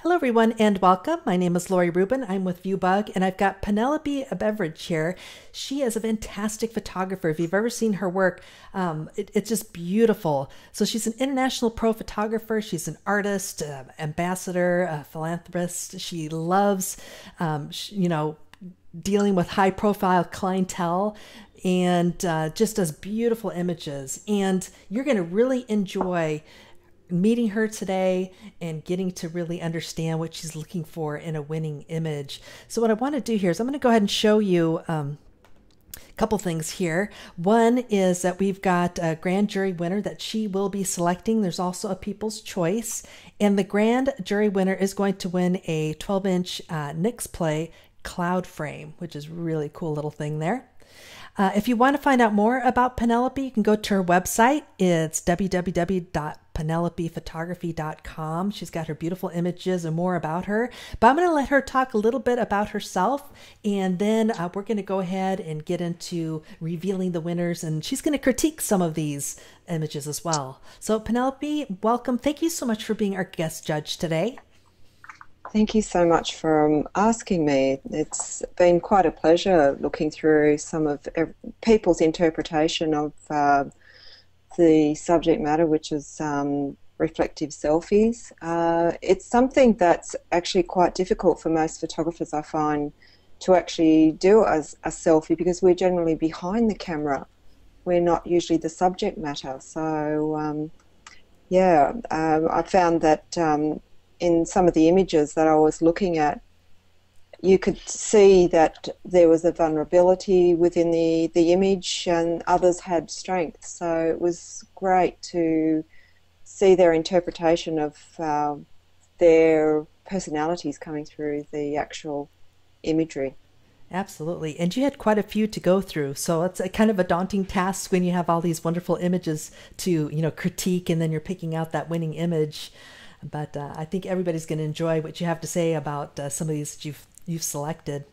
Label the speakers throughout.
Speaker 1: Hello, everyone, and welcome. My name is Lori Rubin. I'm with ViewBug, and I've got Penelope Beveridge here. She is a fantastic photographer. If you've ever seen her work, it's just beautiful. So she's an international pro photographer. She's an artist, ambassador, a philanthropist. She loves, dealing with high-profile clientele and just does beautiful images. And you're going to really enjoy meeting her today and getting to really understand what she's looking for in a winning image. So what I want to do here is I'm going to go ahead and show you a couple things here. One is that we've got a grand jury winner that she will be selecting. There's also a people's choice, and the grand jury winner is going to win a 12-inch nixplay cloud frame, which is a really cool little thing there. If you want to find out more about Penelope, you can go to her website. It's www.penelopephotography.com. She's got her beautiful images and more about her. But I'm going to let her talk a little bit about herself, and then we're going to go ahead and get into revealing the winners, and she's going to critique some of these images as well. So Penelope, welcome. Thank you so much for being our guest judge today.
Speaker 2: Thank you so much for asking me. It's been quite a pleasure looking through some of people's interpretation of the subject matter, which is reflective selfies. It's something that's actually quite difficult for most photographers, I find, to actually do as a selfie, because we're generally behind the camera. We're not usually the subject matter. So, I found that in some of the images that I was looking at, you could see that there was a vulnerability within the image, and others had strength. So it was great to see their interpretation of their personalities coming through the actual imagery.
Speaker 1: Absolutely. And you had quite a few to go through. So it's a kind of a daunting task when you have all these wonderful images to, critique, and then you're picking out that winning image. But I think everybody's going to enjoy what you have to say about some of these that you've selected.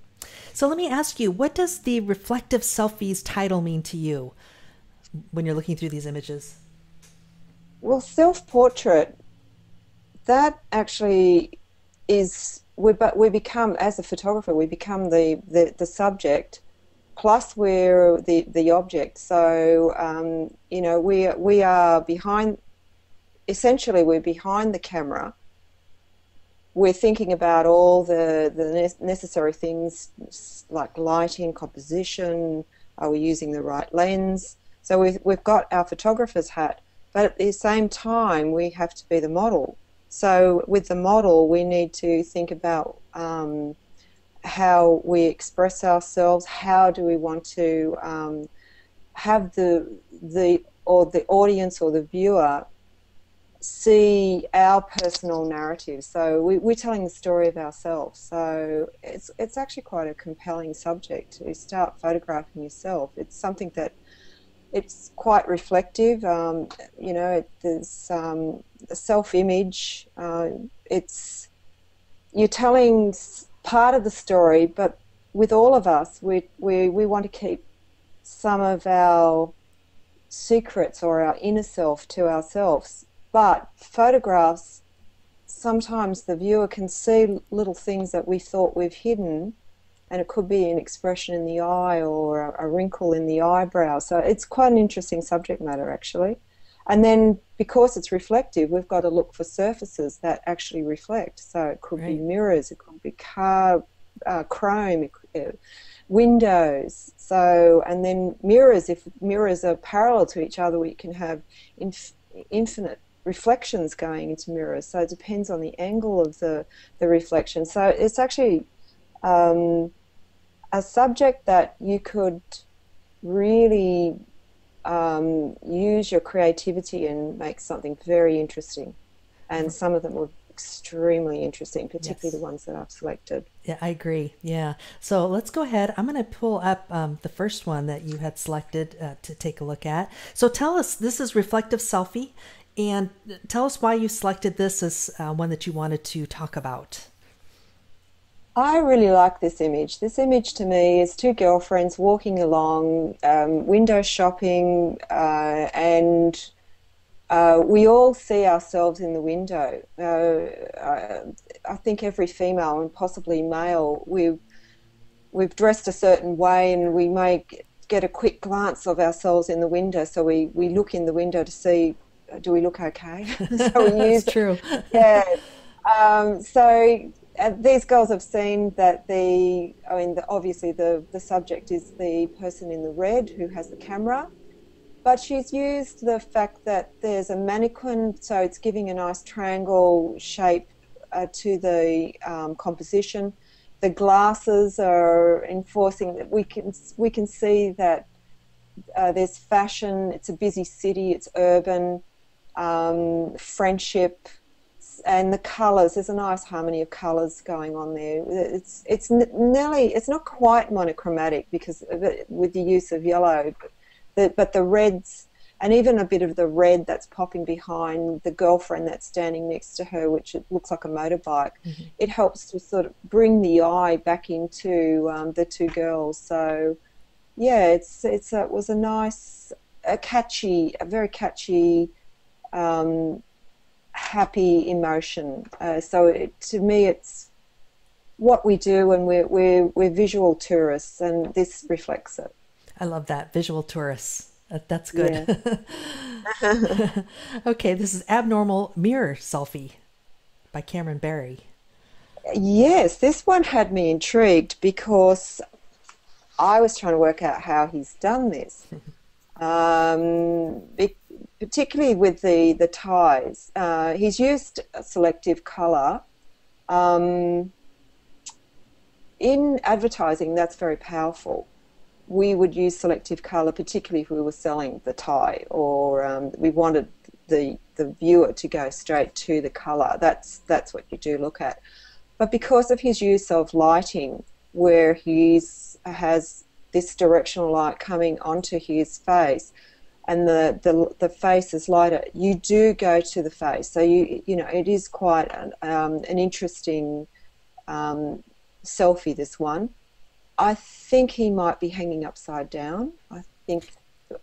Speaker 1: So let me ask you, what does the Reflective Selfies title mean to you when you're looking through these images?
Speaker 2: Well, self-portrait, that actually is, we become, as a photographer, we become the subject, plus we're the object. So, we are behind. Essentially, we're behind the camera. We're thinking about all the necessary things like lighting, composition, are we using the right lens? So we've got our photographer's hat, but at the same time we have to be the model. So with the model, we need to think about how we express ourselves, how do we want to have the audience or the viewer see our personal narrative. So we're telling the story of ourselves. So it's actually quite a compelling subject to start photographing yourself. It's something that it's quite reflective. There's the self-image. You're telling part of the story, but with all of us, we want to keep some of our secrets or our inner self to ourselves. But photographs, sometimes the viewer can see little things that we thought we've hidden, and it could be an expression in the eye or a wrinkle in the eyebrow. So it's quite an interesting subject matter, actually. And then because it's reflective, we've got to look for surfaces that actually reflect. So it could be mirrors, it could be chrome, windows. So, and then mirrors, if mirrors are parallel to each other, we can have infinite reflections going into mirrors. So it depends on the angle of the reflection. So it's actually a subject that you could really use your creativity and make something very interesting. And some of them were extremely interesting, particularly the ones that I've selected.
Speaker 1: Yeah, I agree. Yeah. So let's go ahead. I'm going to pull up the first one that you had selected to take a look at. So tell us, this is Reflective Selfie, and tell us why you selected this as one that you wanted to talk about.
Speaker 2: I really like this image. This image to me is two girlfriends walking along, window shopping, and we all see ourselves in the window. I think every female and possibly male, we've dressed a certain way, and we may get a quick glance of ourselves in the window. So we look in the window to see, do we look okay? So we use,
Speaker 1: That's true.
Speaker 2: yeah. These girls have seen that obviously the subject is the person in the red who has the camera, but she's used the fact that there's a mannequin, so it's giving a nice triangle shape to the composition. The glasses are enforcing that we can see that there's fashion. It's a busy city. It's urban, friendship, and the colours. There's a nice harmony of colours going on there. It's not quite monochromatic because with the use of yellow, but the reds, and even a bit of the red that's popping behind the girlfriend that's standing next to her, which it looks like a motorbike. Mm-hmm. It helps to sort of bring the eye back into the two girls. So, yeah, it was a nice, a very catchy, happy emotion. To me, it's what we do, and we're visual tourists, and this reflects it.
Speaker 1: I love that, visual tourists. That's good. Yeah. Okay, this is Abnormal Mirror Selfie by Cameron Barry.
Speaker 2: Yes, this one had me intrigued because I was trying to work out how he's done this, particularly with the ties. He's used a selective colour. In advertising, that's very powerful. We would use selective colour, particularly if we were selling the tie, or we wanted the viewer to go straight to the colour. That's what you do look at. But because of his use of lighting, where he has this directional light coming onto his face, and the face is lighter, you do go to the face. So it is quite an interesting selfie, this one. I think he might be hanging upside down.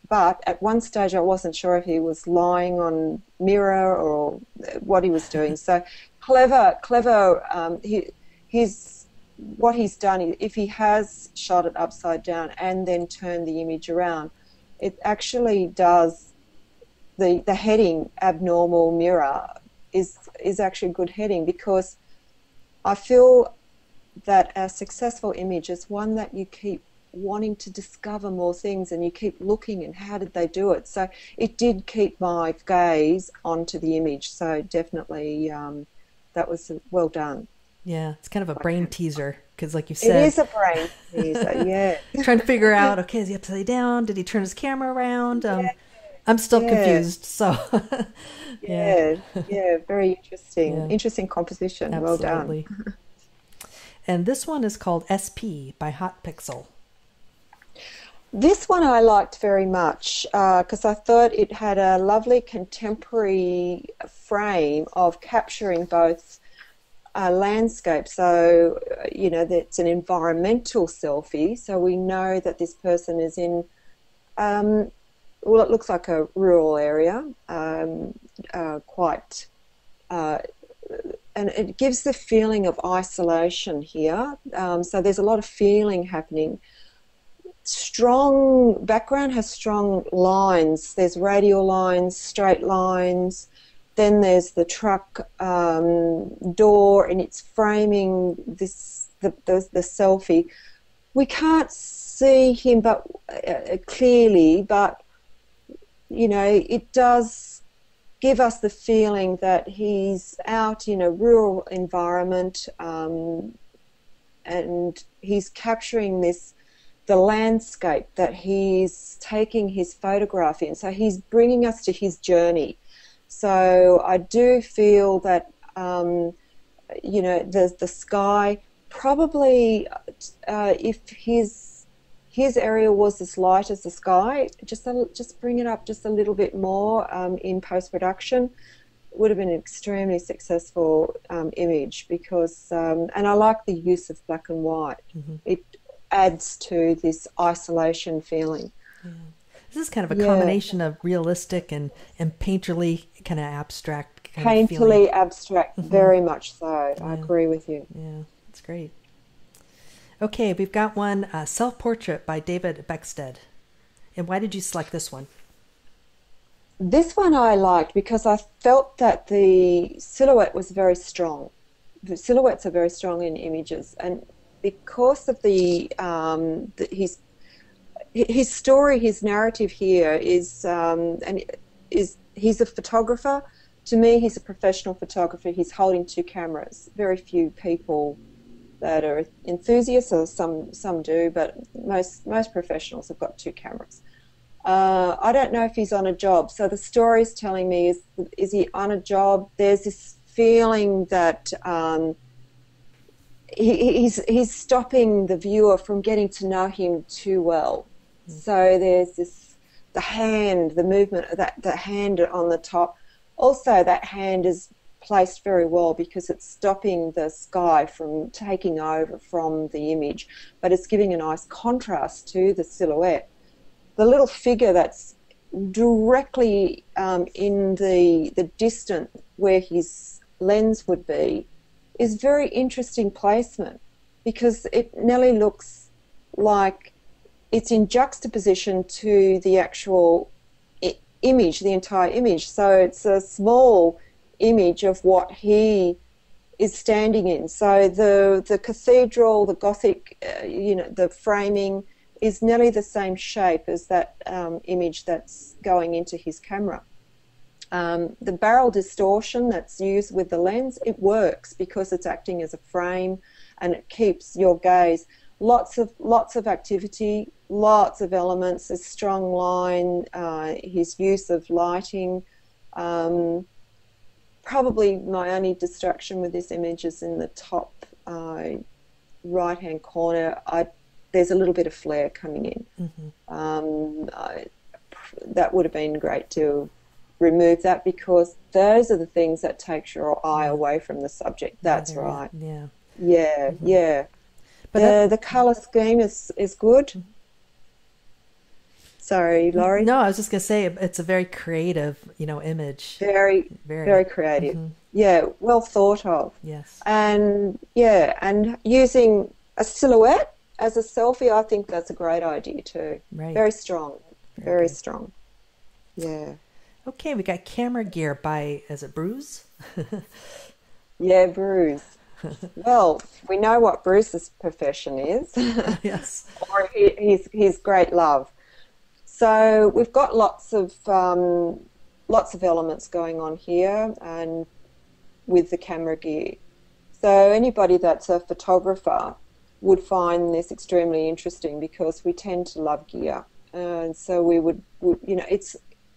Speaker 2: But at one stage I wasn't sure if he was lying on mirror or what he was doing. So clever. What he's done, if he has shot it upside down and then turned the image around, it actually does the heading abnormal mirror is actually a good heading, because I feel that a successful image is one that you keep wanting to discover more things, and you keep looking and how did they do it. So it did keep my gaze onto the image. So definitely that was well done.
Speaker 1: Yeah, it's kind of a brain teaser, because like you said,
Speaker 2: it is a brain teaser. Yeah.
Speaker 1: Trying to figure out, okay, is he upside down? Did he turn his camera around? I'm still confused. So
Speaker 2: yeah, very interesting. Yeah. Interesting composition.
Speaker 1: Absolutely.
Speaker 2: Well done.
Speaker 1: And this one is called SP by Hot Pixel.
Speaker 2: This one I liked very much because I thought it had a lovely contemporary frame of capturing both landscape. So, that's an environmental selfie. So we know that this person is in, it looks like a rural area, and it gives the feeling of isolation here. So there's a lot of feeling happening. Strong background has strong lines. There's radial lines, straight lines. Then there's the truck door, and it's framing the selfie. We can't see him clearly, but it does give us the feeling that he's out in a rural environment, and he's capturing the landscape that he's taking his photograph in. So he's bringing us to his journey. So I do feel that the sky probably, if his area was as light as the sky, just bring it up just a little bit more in post-production, would have been an extremely successful image, because and I like the use of black and white. Mm-hmm. It adds to this isolation feeling.
Speaker 1: Yeah. This is kind of a
Speaker 2: Yeah.
Speaker 1: combination of realistic and painterly, kind of abstract kind of feeling.
Speaker 2: Painterly abstract, very much so. I agree with you.
Speaker 1: Yeah, that's great. Okay, we've got one, Self-Portrait by David Beckstead. And why did you select this one?
Speaker 2: This one I liked because I felt that the silhouette was very strong. The silhouettes are very strong in images, and because of his story, his narrative here is he's a photographer. To me, he's a professional photographer. He's holding 2 cameras. Very few people that are enthusiasts, or some do, but most professionals have got 2 cameras. I don't know if he's on a job. So the story's telling me, is he on a job? There's this feeling that he's stopping the viewer from getting to know him too well. So there's the movement of the hand on the top. Also, that hand is placed very well because it's stopping the sky from taking over from the image, but it's giving a nice contrast to the silhouette. The little figure that's directly in the distance where his lens would be is very interesting placement, because it nearly looks like it's in juxtaposition to the actual image, the entire image. So it's a small image of what he is standing in. So the cathedral, the Gothic, the framing is nearly the same shape as that image that's going into his camera. The barrel distortion that's used with the lens, it works because it's acting as a frame and it keeps your gaze. Lots of activity, lots of elements, a strong line, his use of lighting. Probably my only distraction with this image is in the top right-hand corner. There's a little bit of flare coming in. That would have been great to remove that, because those are the things that takes your eye away from the subject. That's right. Yeah. But the colour scheme is good. Sorry, Laurie.
Speaker 1: No, I was just going to say it's a very creative, image.
Speaker 2: Very creative. Yeah, well thought of.
Speaker 1: Yes.
Speaker 2: And using a silhouette as a selfie, I think that's a great idea too.
Speaker 1: Right.
Speaker 2: Very strong. Very strong. Yeah.
Speaker 1: Okay, we got Camera Gear by, is it Bruce?
Speaker 2: Yeah, Bruce. Well, we know what Bruce's profession is.
Speaker 1: Yes.
Speaker 2: Or his great love. So we've got lots of elements going on here, and with the camera gear. So anybody that's a photographer would find this extremely interesting, because we tend to love gear, and so we would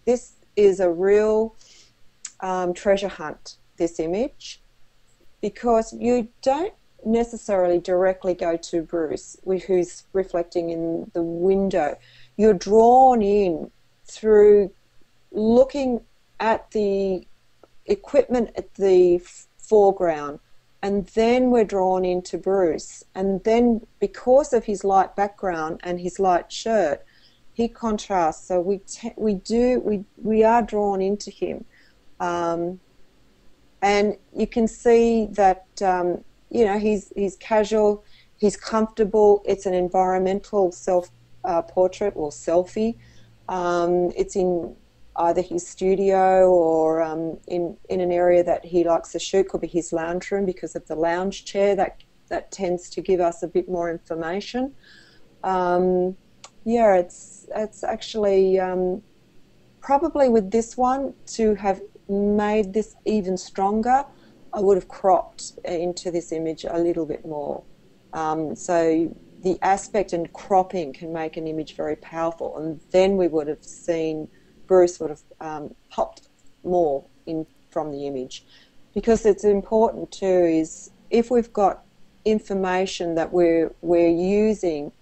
Speaker 2: this is a real treasure hunt, this image, because you don't necessarily directly go to Bruce, who's reflecting in the window. You're drawn in through looking at the equipment at the foreground, and then we're drawn into Bruce, and then because of his light background and his light shirt, he contrasts, so we are drawn into him, and you can see that he's casual, he's comfortable. It's an environmental portrait or selfie. It's in either his studio or in an area that he likes to shoot. Could be his lounge room, because of the lounge chair that tends to give us a bit more information. It's actually probably, with this one, to have made this even stronger, I would have cropped into this image a little bit more. So the aspect and cropping can make an image very powerful, and then we would have seen Bruce would have popped more in from the image. Because it's important too is, if we've got information that we're using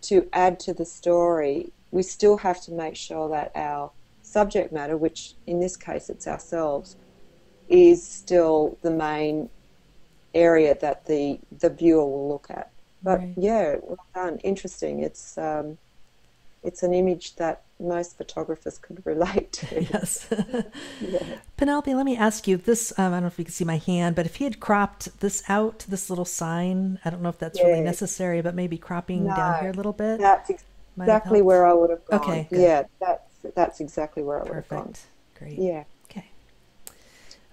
Speaker 2: to add to the story, we still have to make sure that our subject matter, which in this case it's ourselves, is still the main area that the viewer will look at. But right. Yeah, well done. Interesting. It's it's an image that most photographers could relate to.
Speaker 1: Yes.
Speaker 2: Yeah.
Speaker 1: Penelope, let me ask you this. I don't know if you can see my hand, but if he had cropped this out, this little sign, I don't know if that's really
Speaker 2: Yes.
Speaker 1: necessary, but maybe cropping down
Speaker 2: No,
Speaker 1: here a little bit
Speaker 2: that's
Speaker 1: might have
Speaker 2: exactly
Speaker 1: helped.
Speaker 2: where I would have gone.
Speaker 1: Okay, good.
Speaker 2: Yeah, that's exactly where I would have gone.
Speaker 1: Perfect. Great.
Speaker 2: Yeah.
Speaker 1: Okay.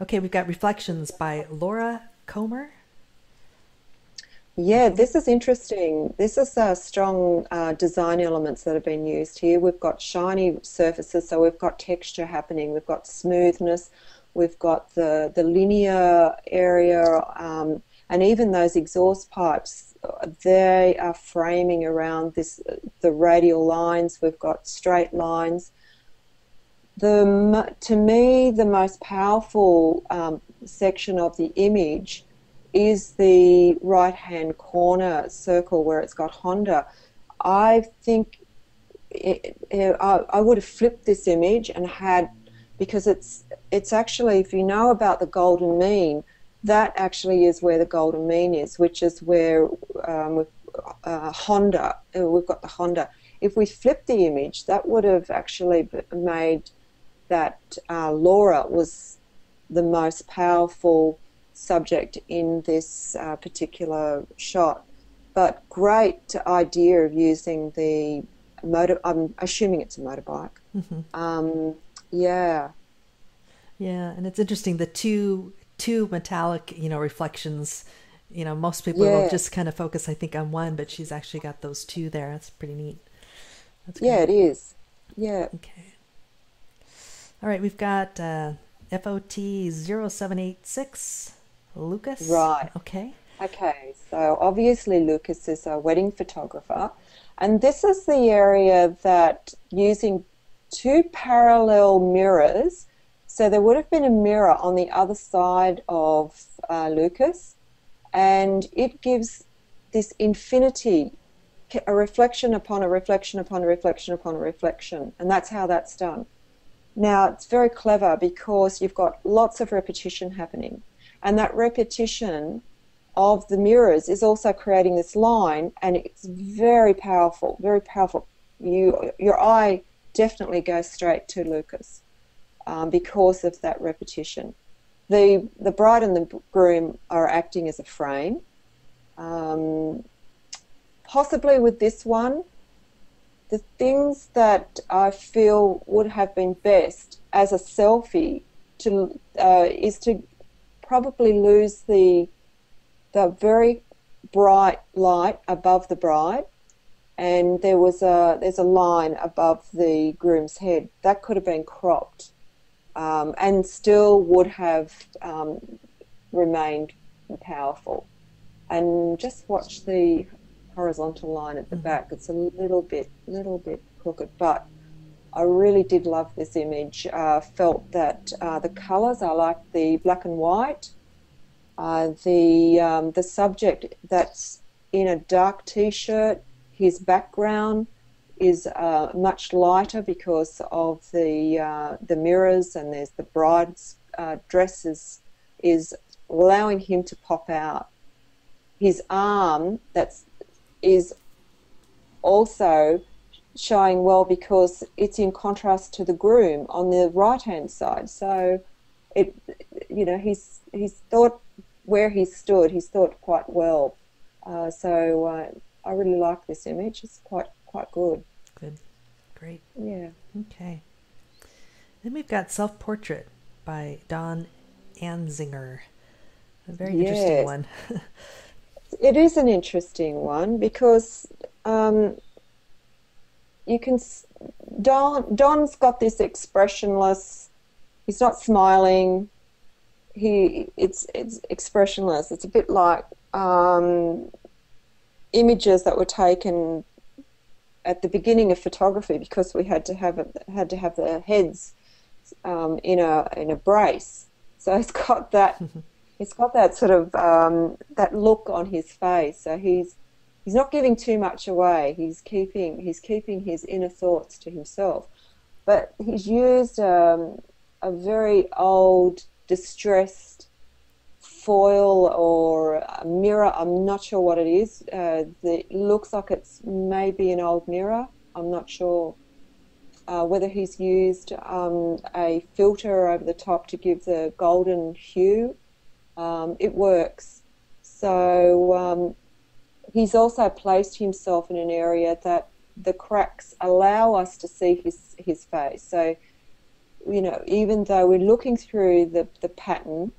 Speaker 1: Okay, we've got Reflections by Laura Comer.
Speaker 2: Yeah, this is interesting. This is strong design elements that have been used here. We've got shiny surfaces, so we've got texture happening. We've got smoothness. We've got the linear area, and even those exhaust pipes. They are framing around the radial lines. We've got straight lines. To me, the most powerful section of the image is the right-hand corner circle where it's got Honda. I think I would have flipped this image and because it's actually, if you know about the golden mean, that actually is where the golden mean is, which is where Honda, we've got the Honda. If we flip the image, that would have actually made that Laura was the most powerful subject in this particular shot. But great idea of using the motor. I'm assuming it's a motorbike.
Speaker 1: Mm-hmm.
Speaker 2: Yeah.
Speaker 1: Yeah, and it's interesting, the two metallic, reflections. Most people will just kind of focus, I think, on one, but she's actually got those two there. That's pretty neat. That's great.
Speaker 2: Yeah, it is. Yeah.
Speaker 1: Okay. All right, we've got FOT 0786, Lucas.
Speaker 2: Right.
Speaker 1: Okay.
Speaker 2: Okay, so obviously Lucas is a wedding photographer, and this is the area that using two parallel mirrors, so there would have been a mirror on the other side of Lucas, and it gives this infinity, a reflection upon a reflection upon a reflection upon a reflection, and that's how that's done. Now, it's very clever because you've got lots of repetition happening, and that repetition of the mirrors is also creating this line, and it's very powerful, very powerful. Your eye definitely goes straight to Lucas because of that repetition. The bride and the groom are acting as a frame. Possibly with this one, the things that I feel would have been best as a selfie is to probably lose the very bright light above the bride, and there's a line above the groom's head that could have been cropped and still would have remained powerful. And just watch the horizontal line at the back. It's a little bit crooked, but I really did love this image. Felt that the colours, I like the black and white. The subject that's in a dark t-shirt, his background is much lighter because of the mirrors, and there's the bride's dress is allowing him to pop out. His arm is also showing well because it's in contrast to the groom on the right hand side. So he's thought where he stood, he's thought quite well. So I really like this image. It's quite good.
Speaker 1: Good. Great.
Speaker 2: Yeah.
Speaker 1: Okay. Then we've got Self-Portrait by Dawn Anzinger. A very interesting one.
Speaker 2: It is an interesting one because you can. Don's got this expressionless. He's not smiling. It's expressionless. It's a bit like images that were taken at the beginning of photography because we had to have the heads in a brace. So it's got that. It's got that sort of that look on his face. So he's not giving too much away. He's keeping his inner thoughts to himself. But he's used a very old, distressed foil or a mirror. I'm not sure what it is. It looks like it's maybe an old mirror. I'm not sure whether he's used a filter over the top to give the golden hue. It works. So he's also placed himself in an area that the cracks allow us to see his face. So, you know, even though we're looking through the pattern,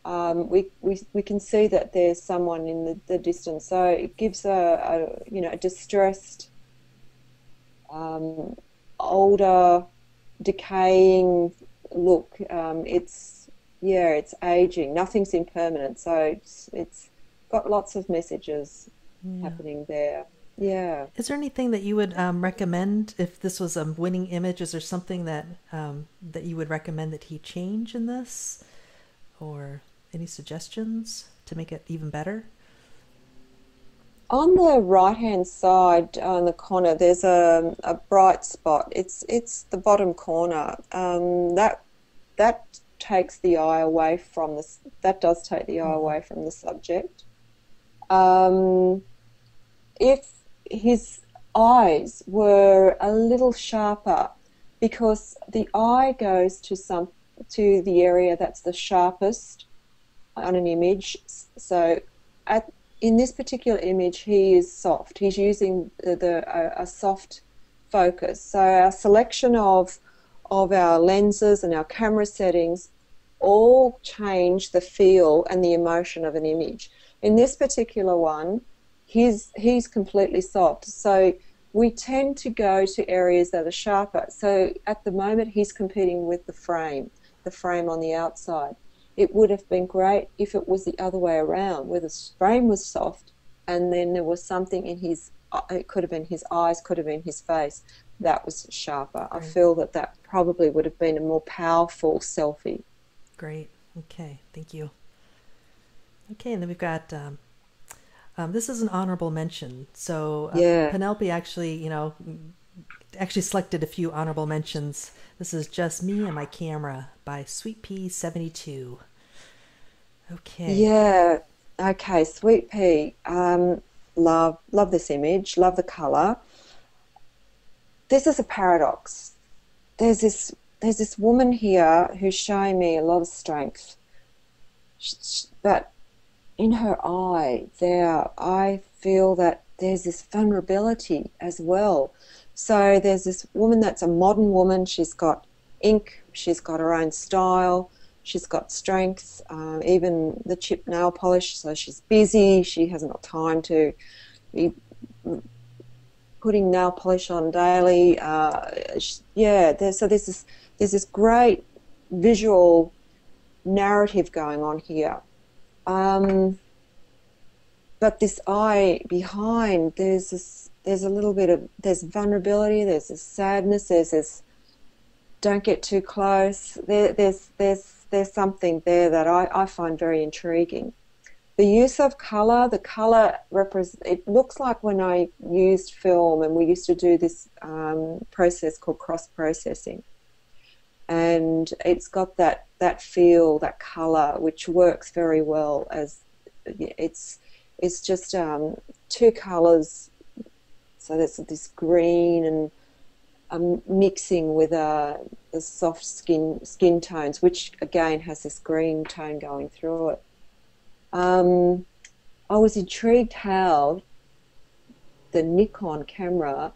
Speaker 2: we can see that there's someone in the distance. So it gives a you know, a distressed, older, decaying look. It's aging. Nothing's impermanent. So it's got lots of messages happening there. Yeah.
Speaker 1: Is there anything that you would recommend if this was a winning image? Is there something that that you would recommend that he change in this, or any suggestions to make it even better?
Speaker 2: On the right-hand side, on the corner, there's a bright spot. It's the bottom corner. That takes the eye away from this. That does take the eye away from the subject. If his eyes were a little sharper, because the eye goes to the area that's the sharpest on an image. So in this particular image, he is soft. He's using a soft focus. So our selection of our lenses and our camera settings all change the feel and the emotion of an image. In this particular one, he's completely soft. So we tend to go to areas that are sharper. So at the moment, he's competing with the frame on the outside. It would have been great if it was the other way around, where the frame was soft and then there was something in his, it could have been his eyes, could have been his face, that was sharper. Great. I feel that probably would have been a more powerful selfie.
Speaker 1: Great. Okay. Thank you. Okay. And then we've got, this is an honorable mention. So Penelope actually, actually selected a few honorable mentions. This is Just Me and My Camera by Sweet Pea 72. Okay.
Speaker 2: Yeah. Okay. Sweet Pea. Love this image. Love the color. This is a paradox. There's this woman here who's showing me a lot of strength, but in her eye there, I feel that there's this vulnerability as well. So there's this woman that's a modern woman. She's got ink. She's got her own style. She's got strength, even the chip nail polish. So she's busy. She hasn't got time to be putting nail polish on daily. There's this great visual narrative going on here. But this eye behind, there's a little bit of, there's vulnerability, there's this sadness, there's this don't get too close. There's something there that I find very intriguing. The use of colour, the colour it looks like when I used film, and we used to do this process called cross-processing. And it's got that feel, that colour, which works very well. As it's just two colours. So there's this green and mixing with the soft skin tones, which again has this green tone going through it. I was intrigued how the Nikon camera,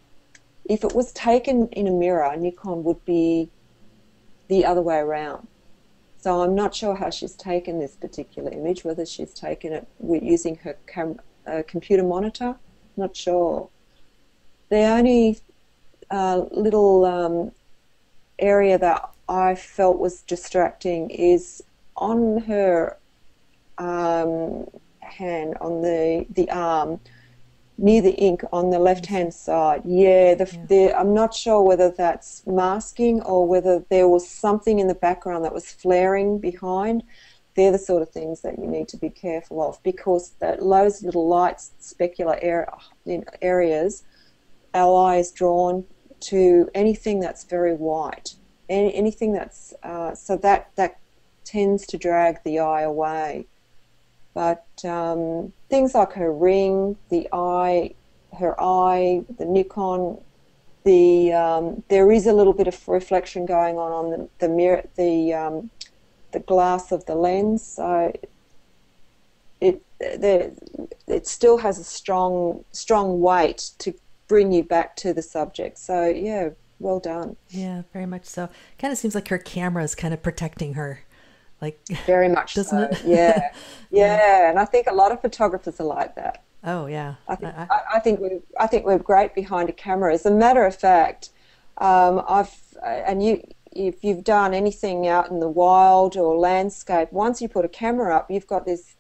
Speaker 2: if it was taken in a mirror, Nikon would be the other way around. So I'm not sure how she's taken this particular image, whether she's taken it using her computer monitor, not sure. The only little area that I felt was distracting is on her hand, on the arm, near the ink on the left-hand side. I'm not sure whether that's masking or whether there was something in the background that was flaring behind. They're the sort of things that you need to be careful of, because those little light specular areas, our eye is drawn to anything that's very white, anything that's so that tends to drag the eye away. But things like her ring, her eye, the Nikon, there is a little bit of reflection going on the mirror, the glass of the lens. So it still has a strong weight to bring you back to the subject. So yeah, well done.
Speaker 1: Yeah, very much so. Kind of seems like her camera is kind of protecting her, like
Speaker 2: Very much
Speaker 1: doesn't
Speaker 2: so.
Speaker 1: it?
Speaker 2: Yeah, yeah. And I think a lot of photographers are like that.
Speaker 1: Oh yeah.
Speaker 2: I think we're great behind a camera. As a matter of fact, if you've done anything out in the wild or landscape, once you put a camera up, you've got this.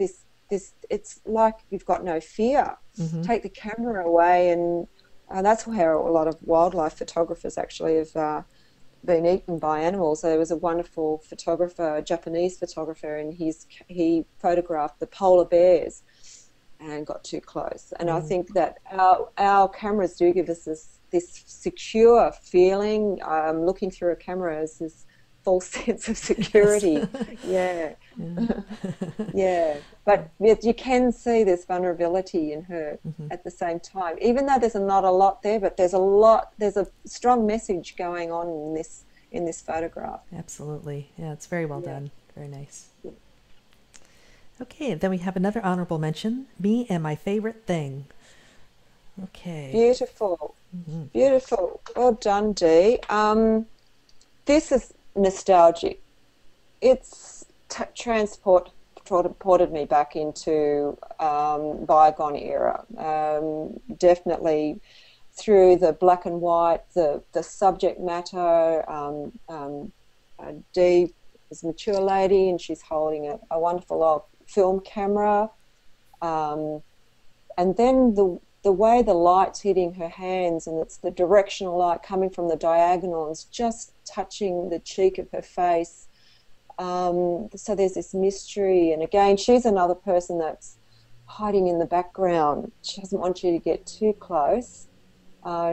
Speaker 2: It's like you've got no fear.
Speaker 1: Mm-hmm.
Speaker 2: Take the camera away, and that's where a lot of wildlife photographers actually have been eaten by animals. There was a wonderful photographer, a Japanese photographer, and he photographed the polar bears and got too close. And I think that our cameras do give us this secure feeling. Looking through a camera is this false sense of security.
Speaker 1: Yes.
Speaker 2: Yeah. Yeah. But you can see this vulnerability in her at the same time. Even though there's not a lot there, but there's a strong message going on in this photograph.
Speaker 1: Absolutely. Yeah, it's very well done. Very nice. Yeah. Okay, then we have another honorable mention, me and my favorite thing. Okay.
Speaker 2: Beautiful. Beautiful. Well done, Dee. This is nostalgic. It's transported me back into bygone era. Definitely through the black and white, the subject matter. Dee is a mature lady and she's holding a wonderful old film camera. And then the way the light's hitting her hands, and it's the directional light coming from the diagonal, and it's just touching the cheek of her face. So there's this mystery, and again, she's another person that's hiding in the background. She doesn't want you to get too close.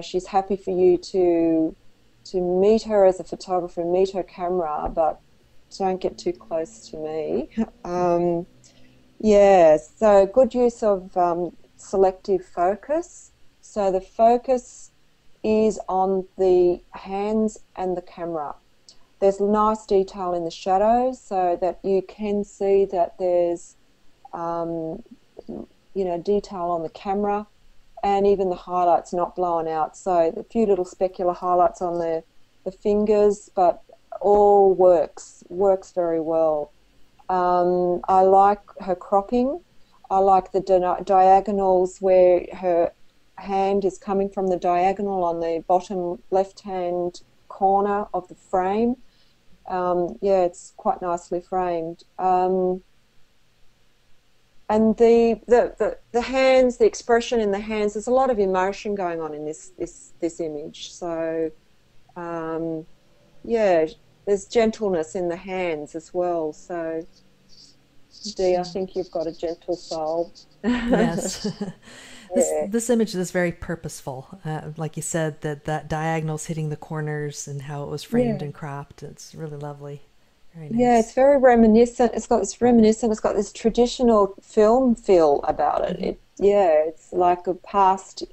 Speaker 2: She's happy for you to meet her as a photographer, meet her camera, but don't get too close to me. Yeah, so good use of selective focus. So the focus is on the hands and the camera. There's nice detail in the shadows so that you can see that there's detail on the camera, and even the highlights not blown out. So a few little specular highlights on the fingers, but all works very well. I like her cropping. I like the diagonals where her hand is coming from the diagonal on the bottom left-hand corner of the frame. Yeah, it's quite nicely framed. And the hands, the expression in the hands, there's a lot of emotion going on in this image. So, yeah, there's gentleness in the hands as well. So, Dee, I think you've got a gentle soul.
Speaker 1: Yes.
Speaker 2: Yeah.
Speaker 1: This image is very purposeful. Like you said, that diagonals hitting the corners and how it was framed and cropped. It's really lovely. Very nice.
Speaker 2: Yeah, it's very reminiscent. It's got this traditional film feel about it. It's like a past.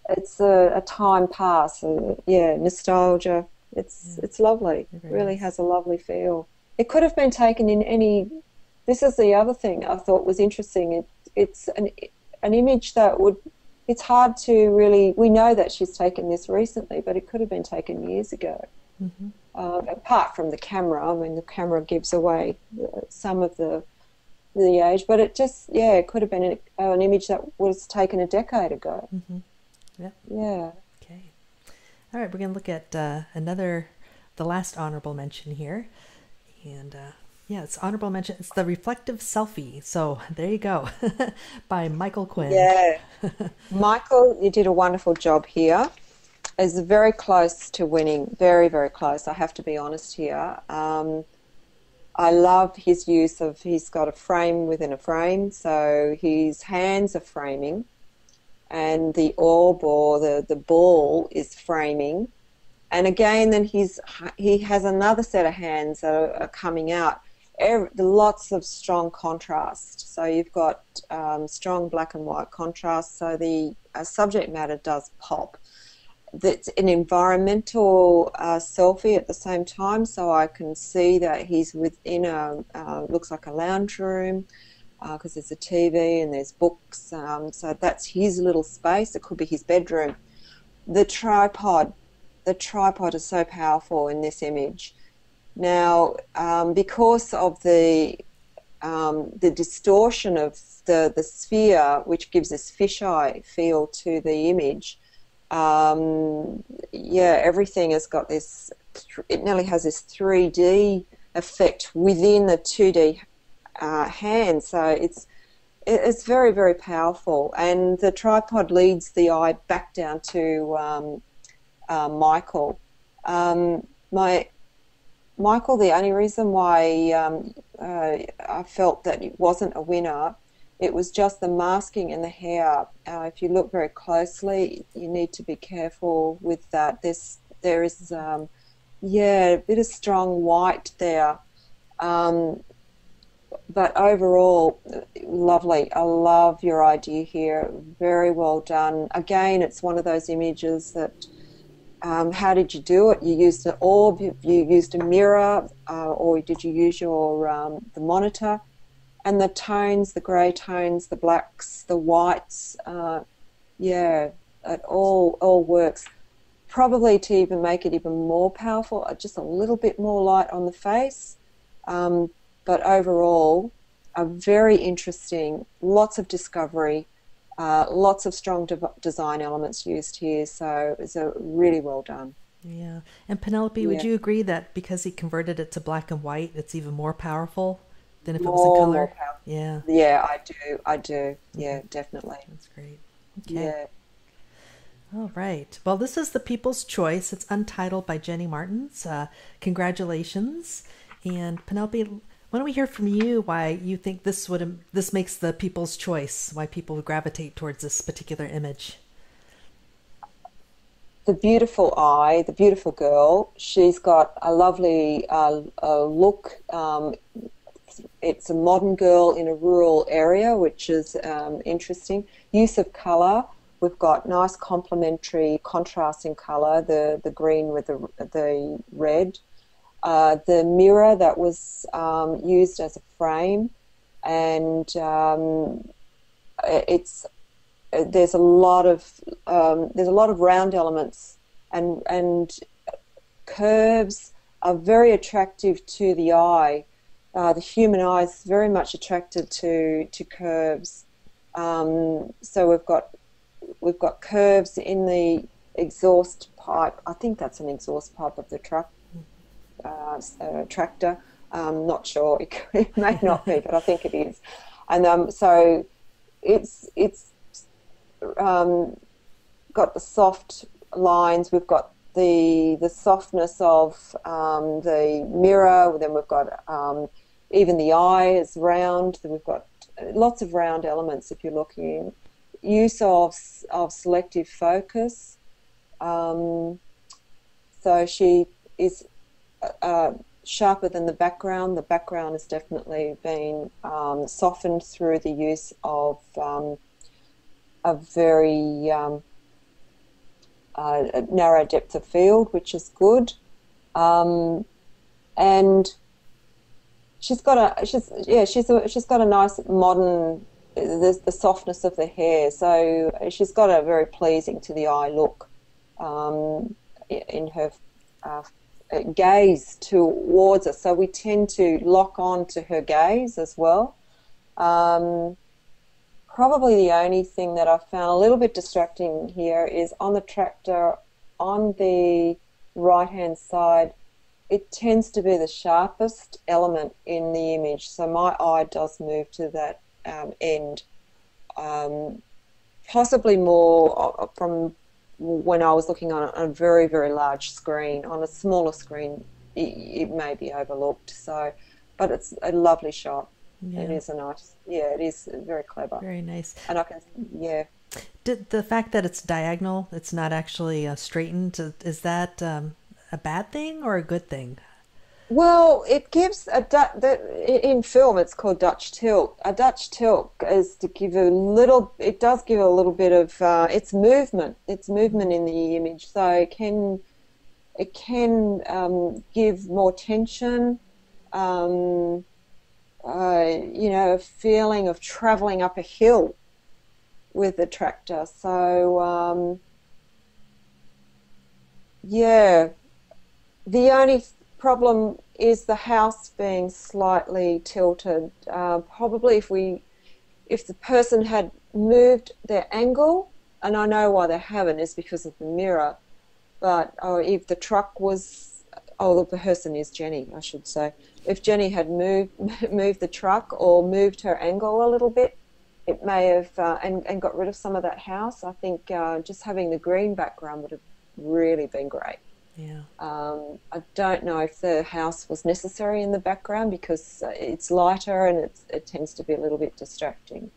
Speaker 2: It's a time past. Yeah, nostalgia. It's lovely. It really has a lovely feel. It could have been taken in any. This is the other thing I thought was interesting. It's an image that would. It's hard to really. We know that she's taken this recently, but it could have been taken years ago. Mm-hmm. Apart from the camera, I mean, the camera gives away some of the age, but it just, it could have been an image that was taken a decade ago.
Speaker 1: Mm-hmm. Yep.
Speaker 2: Yeah.
Speaker 1: Okay. All right, we're going to look at the last honorable mention here. And it's honorable mention. It's the Reflective Selfie. So there you go, by Michael Quinn.
Speaker 2: Yeah. Michael, you did a wonderful job here. Is very close to winning, very, very close. I have to be honest here. I love his use of, he's got a frame within a frame, so his hands are framing, and the orb or the ball is framing. And again, then he has another set of hands that are coming out. Lots of strong contrast. So you've got strong black and white contrast, so the subject matter does pop. that's an environmental selfie at the same time, so I can see that he's within looks like a lounge room, because there's a TV and there's books, so that's his little space. It could be his bedroom. The tripod is so powerful in this image. Now, because of the distortion of the sphere, which gives this fisheye feel to the image, everything has got this, it nearly has this 3D effect within the 2D hand, so it's very, very powerful. And the tripod leads the eye back down to Michael. Michael, the only reason why I felt that it wasn't a winner, it was just the masking and the hair. If you look very closely, you need to be careful with that. There is a bit of strong white there. But overall, lovely. I love your idea here. Very well done. Again, it's one of those images that, how did you do it? You used an orb, you used a mirror, or did you use your the monitor? And the tones, the grey tones, the blacks, the whites, it all works. Probably to even make it even more powerful, just a little bit more light on the face. But overall, very interesting, lots of discovery, lots of strong design elements used here, so it's really well done.
Speaker 1: Yeah. And Penelope, would you agree that because he converted it to black and white, it's even more powerful than if it was in color?
Speaker 2: More powerful.
Speaker 1: Yeah.
Speaker 2: Yeah, I do. Yeah, definitely.
Speaker 1: That's great. Okay.
Speaker 2: Yeah.
Speaker 1: All right. Well, this is The People's Choice. It's Untitled by Jenny Martins. Congratulations. And Penelope, why don't we hear from you why you think this makes the people's choice, why people would gravitate towards this particular image?
Speaker 2: The beautiful eye, the beautiful girl. She's got a lovely look. It's a modern girl in a rural area, which is interesting. Use of colour. We've got nice complementary contrast in colour, the green with the red. The mirror that was used as a frame, and there's a lot of round elements, and curves are very attractive to the eye. The human eye is very much attracted to curves. So we've got curves in the exhaust pipe. I think that's an exhaust pipe of the truck. Tractor. Not sure. It may not be, but I think it is. And so it's got the soft lines. We've got the softness of the mirror. Then we've got even the eye is round. Then we've got lots of round elements if you're looking. Use of selective focus. So she is sharper than the background. The background has definitely been softened through the use of a very narrow depth of field, which is good. And she's got a nice modern, the softness of the hair. So she's got a very pleasing to the eye look in her gaze towards us, so we tend to lock on to her gaze as well. Probably the only thing that I found a little bit distracting here is on the tractor on the right hand side, it tends to be the sharpest element in the image, so my eye does move to that end, possibly more from when I was looking on a very, very large screen. On a smaller screen, it may be overlooked. So, but it's a lovely shot. Yeah. It is a nice, it is very clever.
Speaker 1: Very nice.
Speaker 2: And I can,
Speaker 1: Did the fact that it's diagonal, it's not actually straightened, is that a bad thing or a good thing?
Speaker 2: Well, it gives in film it's called Dutch tilt. A Dutch tilt is to give a little. It does give a little bit of it's movement. It's movement in the image, so it can give more tension. A feeling of traveling up a hill with the tractor. So yeah, the only problem is the house being slightly tilted. Probably if the person had moved their angle, and I know why they haven't, is because of the mirror. But if the truck was, the person is Jenny, I should say. If Jenny had moved the truck or moved her angle a little bit, it may have and got rid of some of that house. I think just having the green background would have really been great.
Speaker 1: Yeah.
Speaker 2: I don't know if the house was necessary in the background because it's lighter and it tends to be a little bit distracting.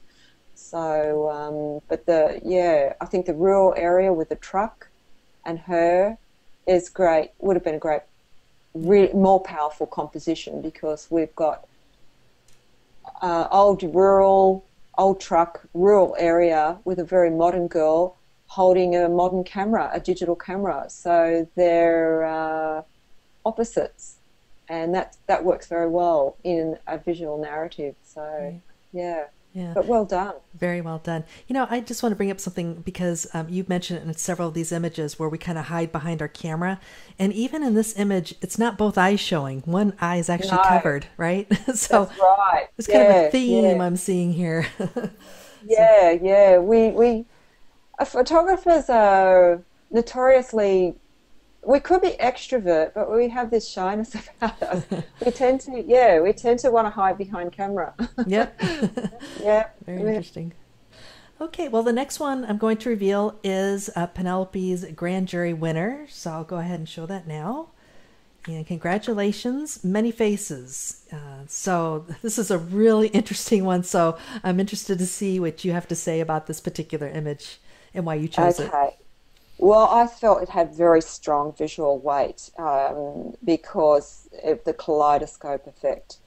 Speaker 2: So, I think the rural area with the truck and her is great. Would have been a great, more powerful composition because we've got old truck, rural area with a very modern girl holding a modern camera, a digital camera. So they're opposites, and that works very well in a visual narrative. So, yeah.
Speaker 1: Yeah.
Speaker 2: But well done.
Speaker 1: Very well done. I just want to bring up something because you've mentioned it in several of these images where we kind of hide behind our camera. And even in this image, it's not both eyes showing. One eye is actually covered, right? So
Speaker 2: that's right.
Speaker 1: It's kind of a theme I'm seeing here.
Speaker 2: Yeah. We photographers are notoriously, we could be extrovert, but we have this shyness about us. We tend to want to hide behind camera.
Speaker 1: Yep.
Speaker 2: Yeah.
Speaker 1: Very interesting. Okay, well, the next one I'm going to reveal is Penelope's grand jury winner. So I'll go ahead and show that now. And congratulations, many faces. So this is a really interesting one. So I'm interested to see what you have to say about this particular image and why you chose it.
Speaker 2: Okay. Well, I felt it had very strong visual weight because of the kaleidoscope effect.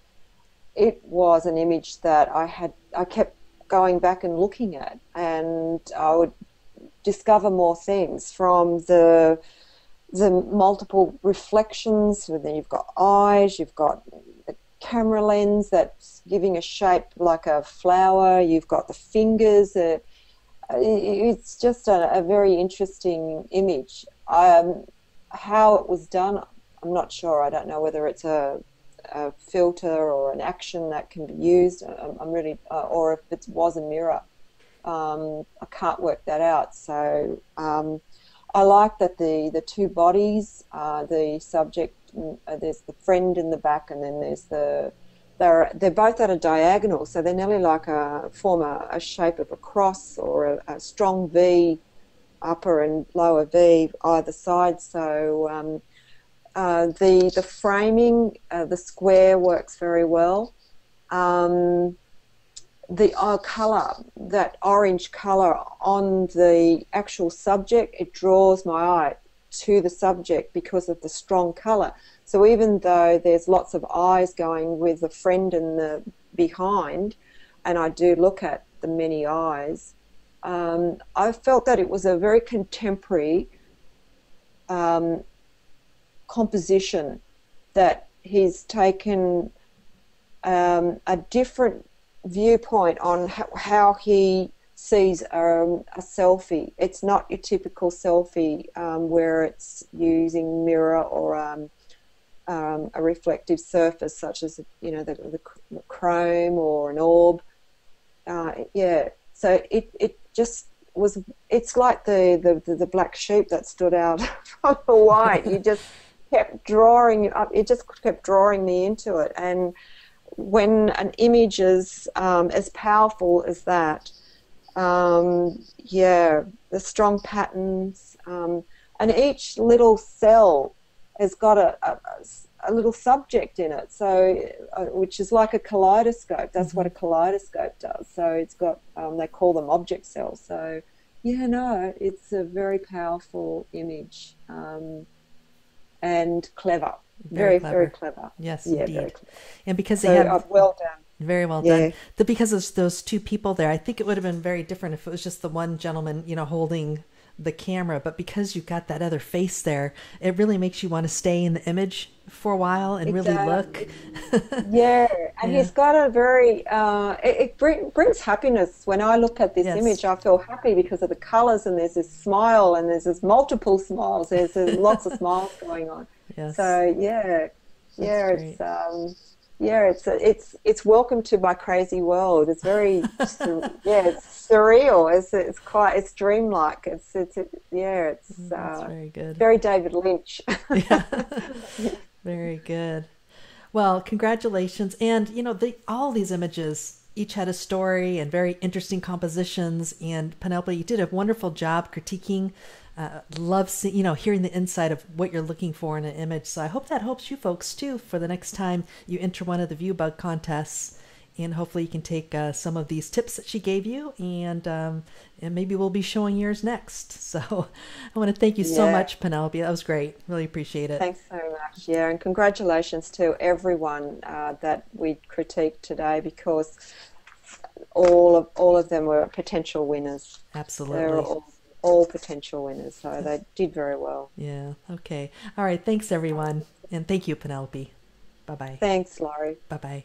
Speaker 2: It was an image that I kept going back and looking at, and I would discover more things from the multiple reflections. Then you've got eyes, you've got the camera lens that's giving a shape like a flower, you've got the fingers. It's just a very interesting image. How it was done, I'm not sure. I don't know whether it's a filter or an action that can be used. I'm really, or if it was a mirror. I can't work that out. So I like that the two bodies, the subject, there's the friend in the back, and then there's they're both at a diagonal, so they're nearly like form a shape of a cross or a strong V, upper and lower V either side. So the framing, the square works very well. The colour, that orange colour on the actual subject, it draws my eye to the subject because of the strong colour. So even though there's lots of eyes going with the friend in the behind, and I do look at the many eyes, I felt that it was a very contemporary composition, that he's taken a different viewpoint on how he sees a selfie. It's not your typical selfie where it's using mirror or a reflective surface such as the chrome or an orb. So it just was. It's like the black sheep that stood out from the white. You just kept drawing up. It just kept drawing me into it. And when an image is as powerful as that, the strong patterns, and each little cell has got a little subject in it, so which is like a kaleidoscope. That's what a kaleidoscope does. So it's got, they call them object cells. So it's a very powerful image, and clever.
Speaker 1: Very
Speaker 2: very
Speaker 1: clever.
Speaker 2: clever.
Speaker 1: Yes,
Speaker 2: Yeah, very
Speaker 1: indeed.
Speaker 2: clever.
Speaker 1: And because they
Speaker 2: So
Speaker 1: have
Speaker 2: well done.
Speaker 1: very well done.
Speaker 2: Yeah,
Speaker 1: Because of those two people there, I think it would have been very different if it was just the one gentleman, holding the camera. But because you've got that other face there, it really makes you want to stay in the image for a while and really look.
Speaker 2: exactly. Yeah, and
Speaker 1: Yeah.
Speaker 2: he's got a very, brings happiness. When I look at this
Speaker 1: Yes.
Speaker 2: image, I feel happy because of the colors, and there's this smile, and there's this multiple smiles. There's lots of smiles going on.
Speaker 1: Yes.
Speaker 2: So yeah,
Speaker 1: That's
Speaker 2: yeah,
Speaker 1: great.
Speaker 2: it's welcome to my crazy world. It's very, it's surreal. It's dreamlike. It's
Speaker 1: Very good.
Speaker 2: very David Lynch.
Speaker 1: Yeah. Very good. Well, congratulations. And, all these images each had a story and very interesting compositions. And Penelope, you did a wonderful job critiquing. Love hearing the insight of what you're looking for in an image. So I hope that helps you folks too for the next time you enter one of the ViewBug contests. And hopefully you can take some of these tips that she gave you, and maybe we'll be showing yours next. So I want to thank you so
Speaker 2: Yeah.
Speaker 1: much, Penelope. That was great. Really appreciate it.
Speaker 2: Thanks so much. Yeah, and congratulations to everyone that we critiqued today, because all of them were potential winners. They're
Speaker 1: Absolutely.
Speaker 2: all potential winners, so they did very well.
Speaker 1: Yeah. Okay. All right. Thanks, everyone. And thank you, Penelope. Bye bye.
Speaker 2: Thanks, Laurie.
Speaker 1: Bye bye.